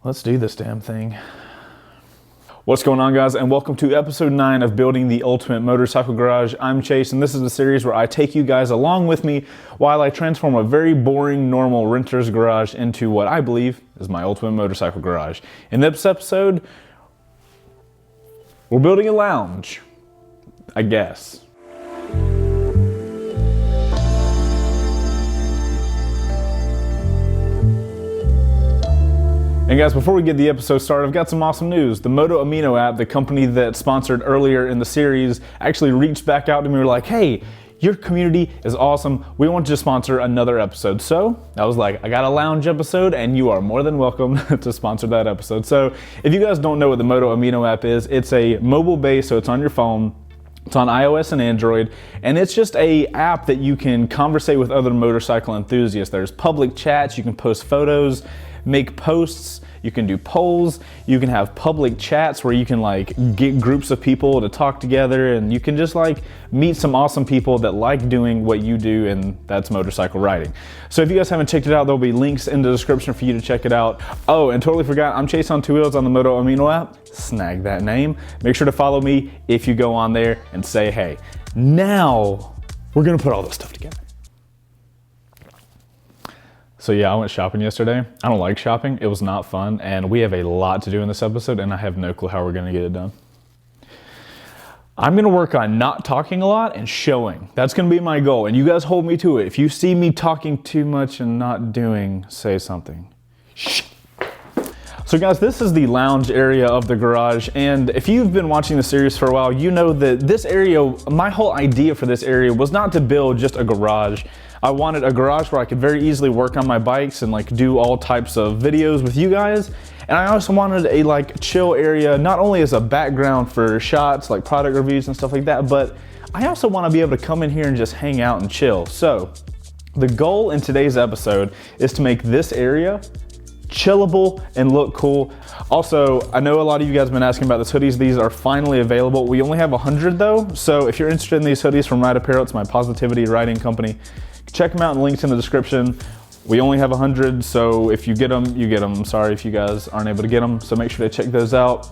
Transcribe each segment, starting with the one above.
Let's do this damn thing. What's going on, guys, and welcome to episode 9 of Building the Ultimate Motorcycle Garage. I'm Chase, and this is a series where I take you guys along with me while I transform a very boring, normal renter's garage into what I believe is my ultimate motorcycle garage. In this episode, we're building a lounge, I guess. And guys, before we get the episode started, I've got some awesome news. The Moto Amino App, the company that sponsored earlier in the series, actually reached back out to me and were like, hey, your community is awesome. We want you to sponsor another episode. So I was like, I got a lounge episode and you are more than welcome to sponsor that episode. So if you guys don't know what the Moto Amino App is, it's a mobile base, so it's on your phone. It's on iOS and Android, and it's just a app that you can conversate with other motorcycle enthusiasts. There's public chats, you can post photos, make posts, you can do polls, you can have public chats where you can like get groups of people to talk together, and you can just like meet some awesome people that like doing what you do, and that's motorcycle riding. So if you guys haven't checked it out, there'll be links in the description for you to check it out. Oh, and totally forgot, I'm Chaseontwowheels on the Moto Amino App. Snag that name. Make sure to follow me if you go on there and say hey. Now we're gonna put all this stuff together. So yeah, I went shopping yesterday. I don't like shopping. It was not fun, and we have a lot to do in this episode, and I have no clue how we're gonna get it done. I'm gonna work on not talking a lot and showing. That's gonna be my goal, and you guys hold me to it. If you see me talking too much and not doing, say something. Shh. So guys, this is the lounge area of the garage, and if you've been watching the series for a while, you know that this area, my whole idea for this area was not to build just a garage. I wanted a garage where I could very easily work on my bikes and like do all types of videos with you guys. And I also wanted a like chill area, not only as a background for shots, like product reviews and stuff like that, but I also want to be able to come in here and just hang out and chill. So the goal in today's episode is to make this area chillable and look cool. Also, I know a lot of you guys have been asking about these hoodies. These are finally available. We only have 100 though. So if you're interested in these hoodies from Ride Apparel, it's my positivity riding company. Check them out, and links in the description. We only have 100, so if you get them, you get them. I'm sorry if you guys aren't able to get them, so make sure to check those out.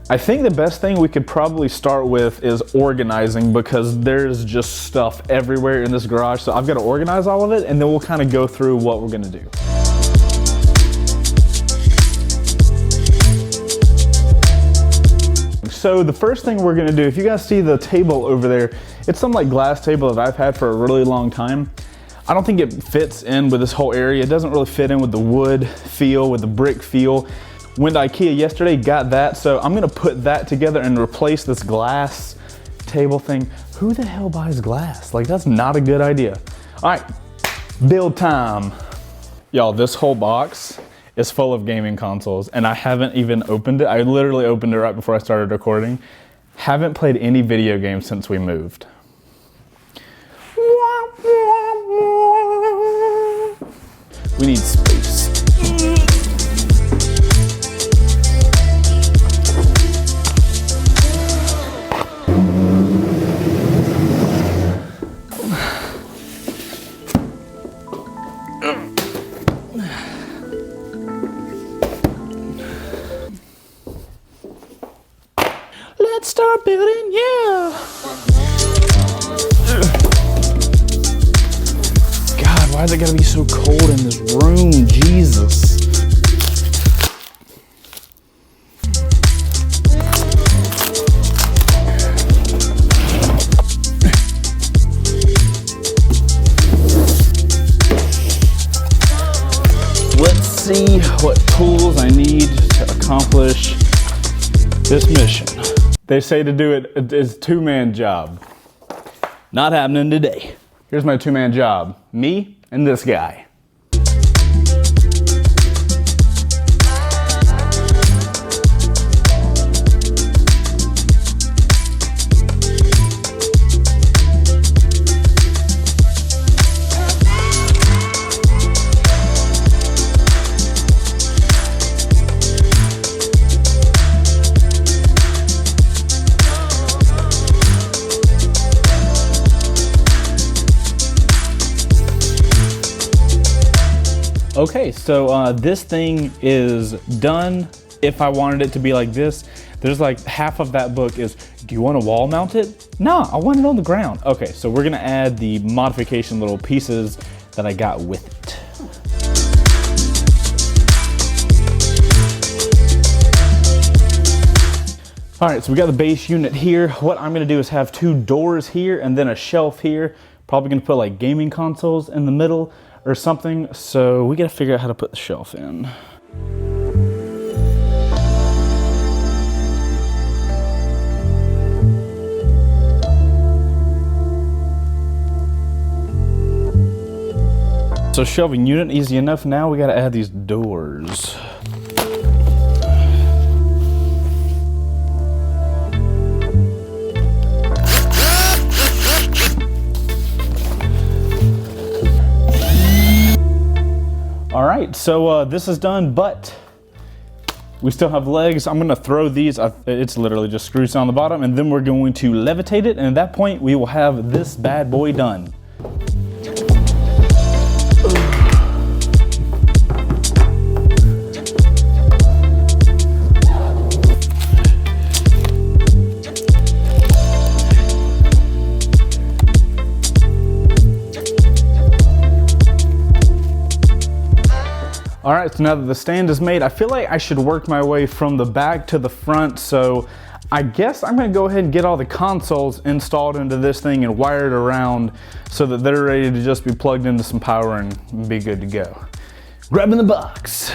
I think the best thing we could probably start with is organizing, because there's just stuff everywhere in this garage. So I've got to organize all of it, and then we'll kind of go through what we're gonna do. So the first thing we're gonna do, if you guys see the table over there, it's some like glass table that I've had for a really long time. I don't think it fits in with this whole area. It doesn't really fit in with the wood feel, with the brick feel. Went to IKEA yesterday, got that, so I'm gonna put that together and replace this glass table thing. Who the hell buys glass? Like, that's not a good idea. All right, build time. Y'all, this whole box is full of gaming consoles, and I haven't even opened it. I literally opened it right before I started recording. Haven't played any video games since we moved. We need space. Let's start building, yeah. God, why is it gotta be so cold in this room? Jesus. Let's see what tools I need to accomplish this mission. They say to do it is a two-man job. Not happening today. Here's my two-man job. Me and this guy. Okay, so this thing is done. If I wanted it to be like this, there's like half of that book is, do you want to wall mount it? No, I want it on the ground. Okay, so we're gonna add the modification little pieces that I got with it. All right, so we got the base unit here. What I'm gonna do is have 2 doors here and then a shelf here. Probably gonna put like gaming consoles in the middle or something. So we gotta figure out how to put the shelf in. So shelving unit, easy enough. Now we gotta add these doors. All right, so this is done, but we still have legs. I'm gonna throw these, it's literally just screws on the bottom, and then we're going to levitate it, and at that point, we will have this bad boy done. All right, so now that the stand is made, I feel like I should work my way from the back to the front. So I guess I'm gonna go ahead and get all the consoles installed into this thing and wired around so that they're ready to just be plugged into some power and be good to go. Grabbing the box.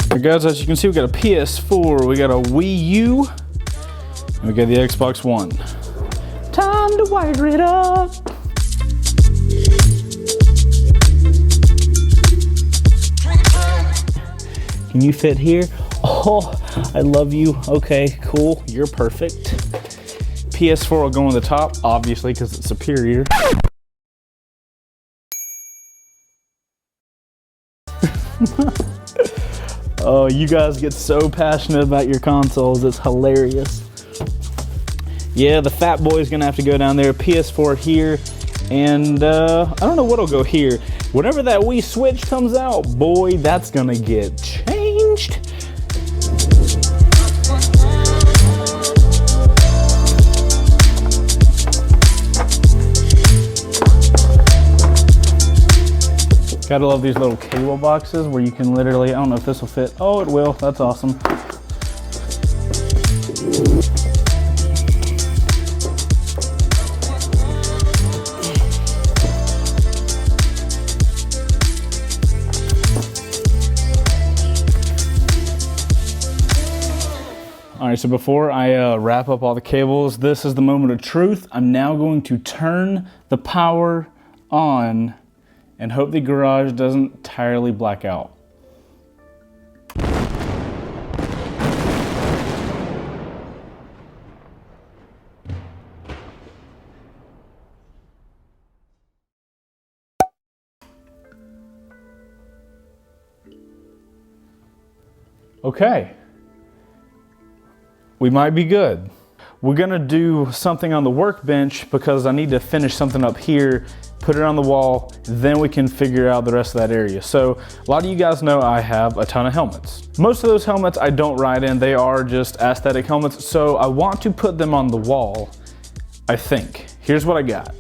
All right, guys, as you can see, we got a PS4, we got a Wii U, and we got the Xbox One. Time to wire it up. Can you fit here? Oh, I love you. Okay, cool, you're perfect. PS4 will go on the top, obviously, because it's superior. Oh, you guys get so passionate about your consoles, it's hilarious. Yeah, the fat boy's gonna have to go down there. PS4 here, and I don't know what'll go here. Whenever that Wii Switch comes out, boy, that's gonna get changed. Gotta love these little cable boxes where you can literally, I don't know if this will fit. Oh, it will, that's awesome. All right, so before I wrap up all the cables, this is the moment of truth. I'm now going to turn the power on and hope the garage doesn't entirely black out. Okay. We might be good. We're gonna do something on the workbench because I need to finish something up here, put it on the wall, then we can figure out the rest of that area. So a lot of you guys know I have a ton of helmets. Most of those helmets I don't ride in, they are just aesthetic helmets. So I want to put them on the wall, I think. Here's what I got.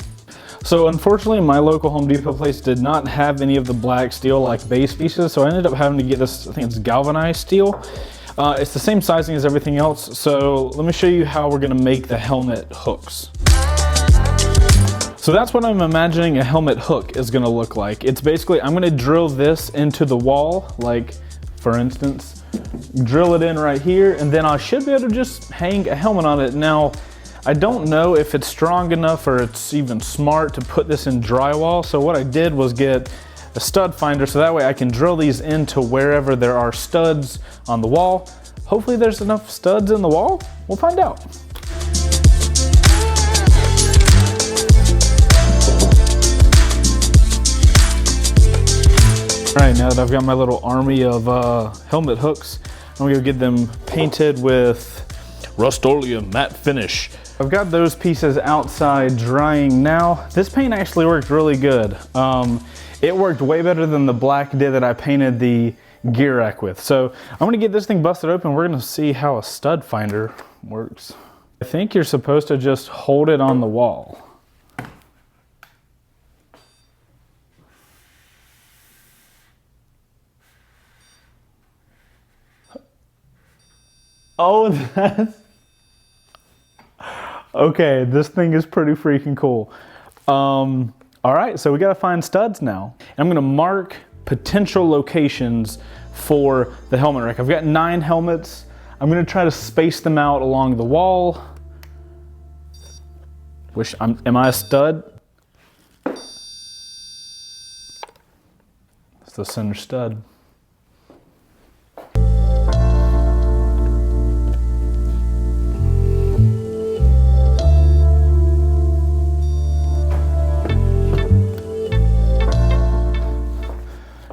So unfortunately, my local Home Depot place did not have any of the black steel like base pieces. So I ended up having to get this, I think it's galvanized steel. It's the same sizing as everything else, so let me show you how we're gonna make the helmet hooks. So that's what I'm imagining a helmet hook is gonna look like. It's basically, I'm gonna drill this into the wall, like for instance, drill it in right here, and then I should be able to just hang a helmet on it. Now, I don't know if it's strong enough or it's even smart to put this in drywall, so what I did was get a stud finder so that way I can drill these into wherever there are studs on the wall. Hopefully there's enough studs in the wall. We'll find out. All right, now that I've got my little army of helmet hooks, I'm gonna get them painted with Rust-Oleum matte finish. I've got those pieces outside drying now. This paint actually worked really good. It worked way better than the black did that I painted the gear rack with. So I'm gonna get this thing busted open. We're gonna see how a stud finder works. I think you're supposed to just hold it on the wall. Oh, that's... Okay, this thing is pretty freaking cool. All right, so we gotta find studs now. I'm gonna mark potential locations for the helmet rack. I've got 9 helmets. I'm gonna try to space them out along the wall. Am I a stud? It's the center stud.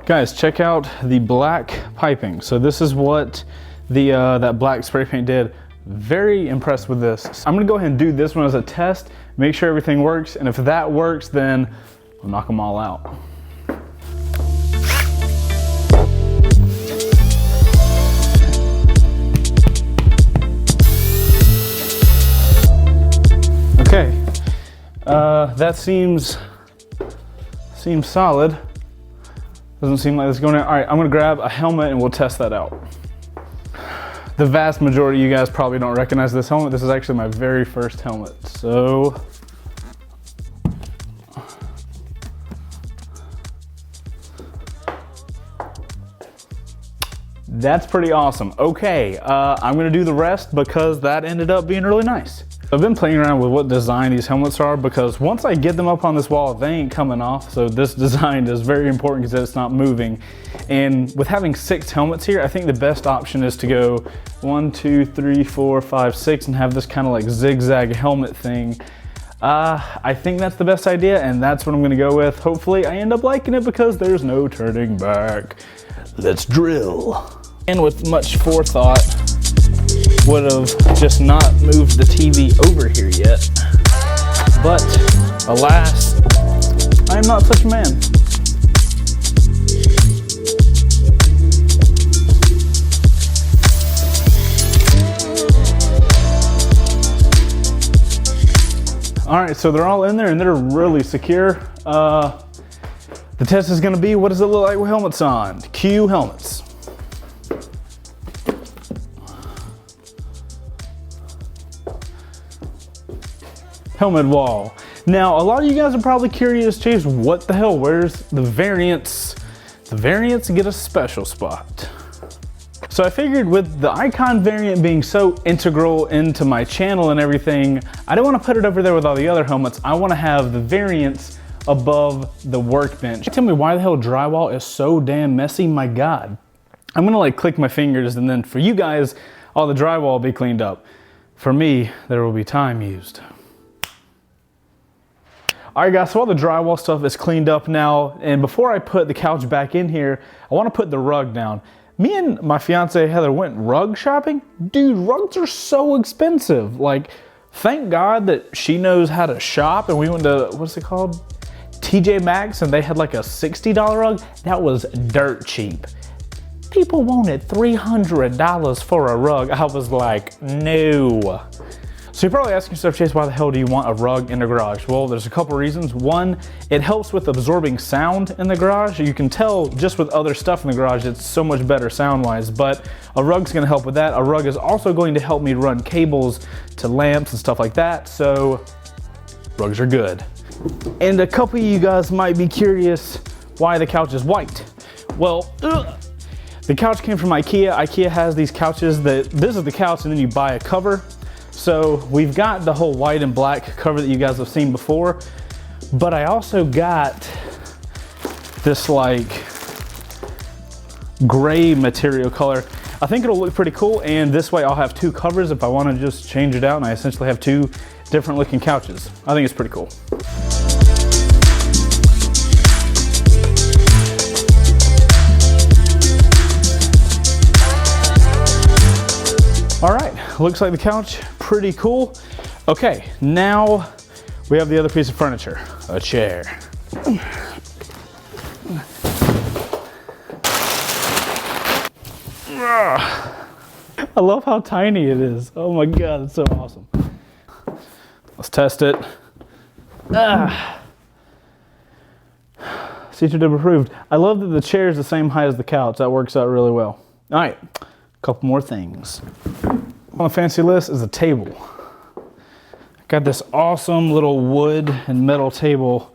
Guys, check out the black piping. So this is what the that black spray paint did. Very impressed with this. I'm gonna go ahead and do this one as a test, make sure everything works, and if that works, then we'll knock them all out. Okay, that seems solid. Doesn't seem like it's going in. All right, I'm gonna grab a helmet and we'll test that out. The vast majority of you guys probably don't recognize this helmet. This is actually my very first helmet. So, that's pretty awesome. Okay, I'm gonna do the rest because that ended up being really nice. I've been playing around with what design these helmets are because once I get them up on this wall, they ain't coming off. So this design is very important because it's not moving. And with having 6 helmets here, I think the best option is to go 1, 2, 3, 4, 5, 6 and have this kind of like zigzag helmet thing. I think that's the best idea and that's what I'm gonna go with. Hopefully I end up liking it because there's no turning back. Let's drill. And with much forethought, would have just not moved the TV over here yet. But alas, I am not such a man. All right, so they're all in there and they're really secure. The test is gonna be, what does it look like with helmets on? Cue helmets. Helmet wall. Now, a lot of you guys are probably curious, Chase, what the hell, where's the variants? The variants get a special spot. So I figured with the icon variant being so integral into my channel and everything, I don't want to put it over there with all the other helmets. I want to have the variants above the workbench. Tell me why the hell drywall is so damn messy, my God. I'm gonna like click my fingers and then for you guys, all the drywall will be cleaned up. For me, there will be time used. All right guys, so all the drywall stuff is cleaned up now, and before I put the couch back in here, I want to put the rug down. Me and my fiance Heather went rug shopping. Dude, rugs are so expensive. Like, thank God that she knows how to shop, and we went to, what's it called? TJ Maxx, and they had like a $60 rug. That was dirt cheap. People wanted $300 for a rug. I was like, no. So you're probably asking yourself, Chase, why the hell do you want a rug in the garage? Well, there's a couple reasons. One, it helps with absorbing sound in the garage. You can tell just with other stuff in the garage, it's so much better sound-wise, but a rug's gonna help with that. A rug is also going to help me run cables to lamps and stuff like that, so rugs are good. And a couple of you guys might be curious why the couch is white. Well, the couch came from IKEA. IKEA has these couches that, this is the couch and then you buy a cover. So we've got the whole white and black cover that you guys have seen before, but I also got this like gray material color. I think it'll look pretty cool, and this way I'll have 2 covers if I want to just change it out, and I essentially have 2 different looking couches. I think it's pretty cool. All right, looks like the couch, pretty cool. Okay, now we have the other piece of furniture, a chair. I love how tiny it is. Oh my God, it's so awesome. Let's test it. Feature tip approved. I love that the chair is the same height as the couch. That works out really well. All right, a couple more things. On the fancy list is a table. Got this awesome little wood and metal table.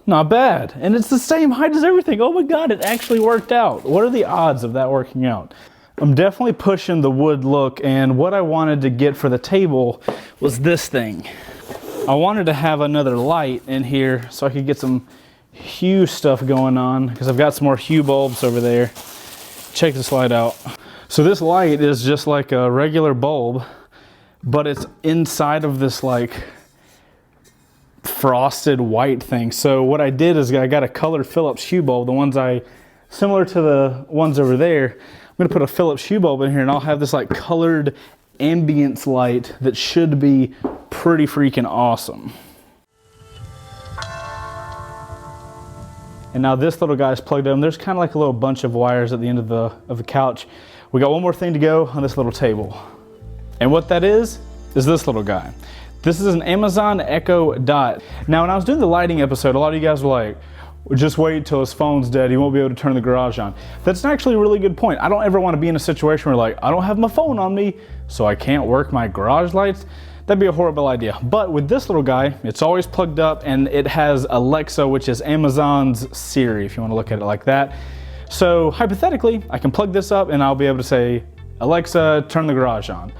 Not bad. And it's the same height as everything. Oh my God, it actually worked out. What are the odds of that working out? I'm definitely pushing the wood look, and what I wanted to get for the table was this thing. I wanted to have another light in here so I could get some hue stuff going on, because I've got some more hue bulbs over there. Check this light out. So this light is just like a regular bulb, but it's inside of this like frosted white thing. So what I did is I got a colored Philips hue bulb, similar to the ones over there. I'm gonna put a Philips hue bulb in here, and I'll have this like colored ambience light that should be pretty freaking awesome. And now this little guy's plugged in. There's kind of like a little bunch of wires at the end of the couch. We got one more thing to go on this little table. And what that is this little guy. This is an Amazon Echo Dot. Now, when I was doing the lighting episode, a lot of you guys were like, just wait till his phone's dead, he won't be able to turn the garage on. That's actually a really good point. I don't ever want to be in a situation where like, I don't have my phone on me, so I can't work my garage lights. That'd be a horrible idea. But with this little guy, it's always plugged up, and it has Alexa, which is Amazon's Siri, if you want to look at it like that. So hypothetically, I can plug this up and I'll be able to say, Alexa, turn the garage on.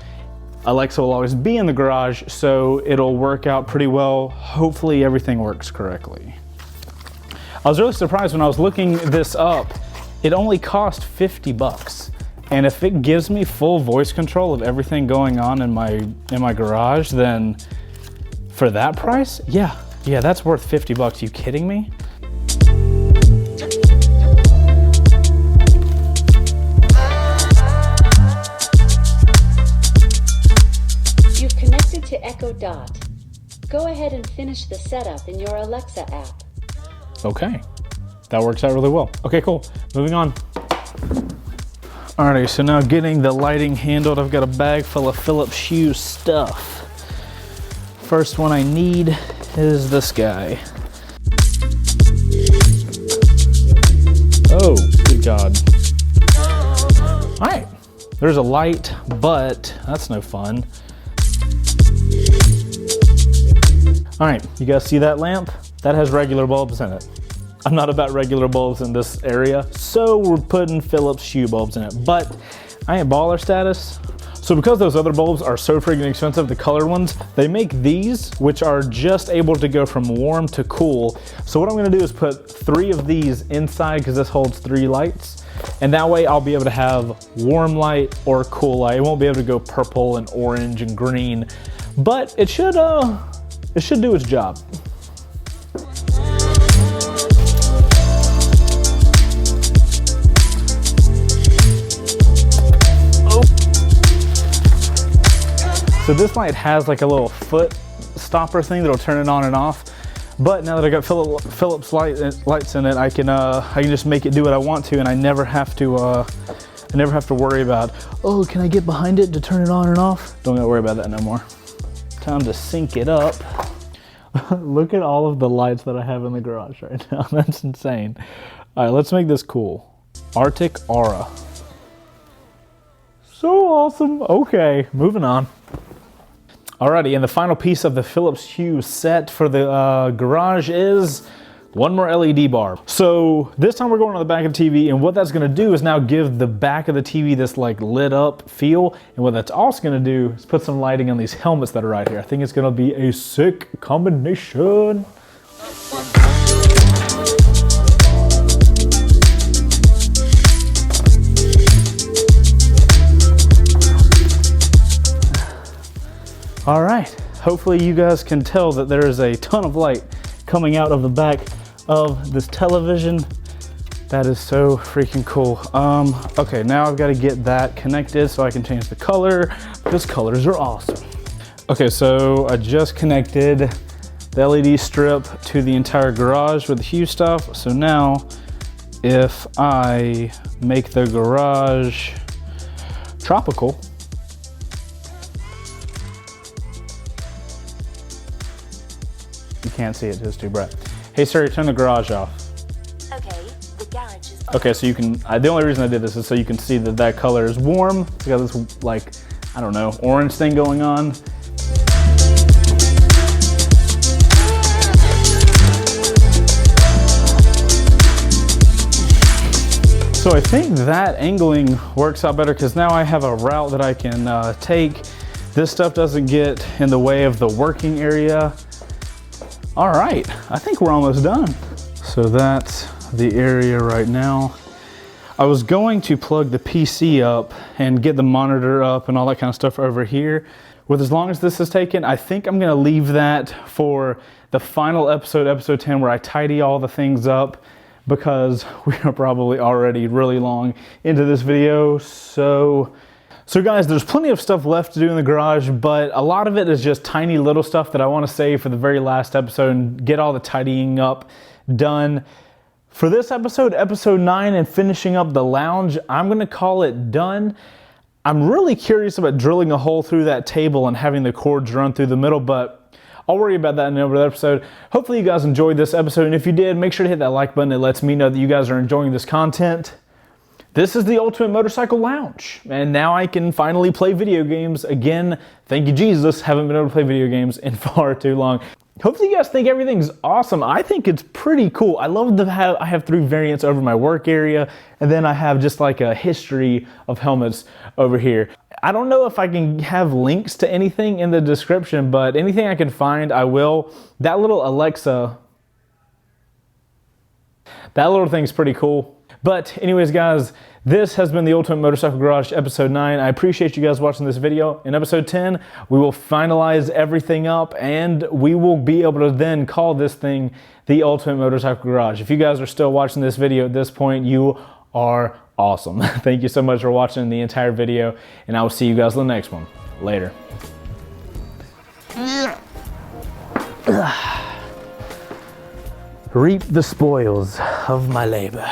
Alexa will always be in the garage, so it'll work out pretty well. Hopefully everything works correctly. I was really surprised when I was looking this up. It only cost 50 bucks. And if it gives me full voice control of everything going on in my garage, then for that price, yeah, that's worth 50 bucks. You kidding me? You've connected to Echo Dot. Go ahead and finish the setup in your Alexa app. Okay, that works out really well. Okay, cool, moving on. Alrighty, so now getting the lighting handled, I've got a bag full of Philips Hue stuff. First one I need is this guy. Oh, good God. Alright, there's a light, but that's no fun. Alright, you guys see that lamp? That has regular bulbs in it. I'm not about regular bulbs in this area, so we're putting Philips Hue bulbs in it. But I ain't baller status. So because those other bulbs are so freaking expensive, the colored ones, they make these, which are just able to go from warm to cool. So what I'm gonna do is put 3 of these inside, because this holds 3 lights. And that way I'll be able to have warm light or cool light. It won't be able to go purple and orange and green, but it should do its job. So this light has like a little foot stopper thing that'll turn it on and off. But now that I got Philips lights in it, I can just make it do what I want to, and I never have to worry about, oh, can I get behind it to turn it on and off? Don't gotta worry about that no more. Time to sync it up. Look at all of the lights that I have in the garage right now. That's insane. All right, let's make this cool. Arctic Aura. So awesome. Okay, moving on. Alrighty, and the final piece of the Philips Hue set for the garage is one more LED bar. So this time we're going on the back of the TV, and what that's gonna do is now give the back of the TV this like lit up feel. And what that's also gonna do is put some lighting on these helmets that are right here. I think it's gonna be a sick combination. All right, hopefully you guys can tell that there is a ton of light coming out of the back of this television. That is so freaking cool. Okay, now I've got to get that connected so I can change the color, Those colors are awesome. Okay, so I just connected the LED strip to the entire garage with the Hue stuff. So now if I make the garage tropical, you can't see it, it's too bright. Hey Siri, turn the garage off. Okay, the garage is Okay, so you can, the only reason I did this is so you can see that that color is warm. It's got this, like, I don't know, orange thing going on. So I think that angling works out better because now I have a route that I can take. This stuff doesn't get in the way of the working area. All right, I think we're almost done. So that's the area right now. I was going to plug the PC up and get the monitor up and all that kind of stuff over here. With as long as this is taken, I think I'm gonna leave that for the final episode, episode 10, where I tidy all the things up, because we are probably already really long into this video. So guys, there's plenty of stuff left to do in the garage, but a lot of it is just tiny little stuff that I want to save for the very last episode and get all the tidying up done. For this episode, episode 9, and finishing up the lounge, I'm going to call it done. I'm really curious about drilling a hole through that table and having the cords run through the middle, but I'll worry about that in another episode. Hopefully you guys enjoyed this episode, and if you did, make sure to hit that like button. It lets me know that you guys are enjoying this content. This is the Ultimate Motorcycle Lounge, and now I can finally play video games again. Thank you, Jesus. Haven't been able to play video games in far too long. Hopefully you guys think everything's awesome. I think it's pretty cool. I love to have, I have 3 variants over my work area, and then I have just like a history of helmets over here. I don't know if I can have links to anything in the description, but anything I can find, I will. That little Alexa, that little thing's pretty cool. But anyways, guys, this has been the Ultimate Motorcycle Garage episode 9. I appreciate you guys watching this video. In episode 10, we will finalize everything up, and we will be able to then call this thing the Ultimate Motorcycle Garage. If you guys are still watching this video at this point, you are awesome. Thank you so much for watching the entire video, and I will see you guys in the next one. Later. Reap the spoils of my labor.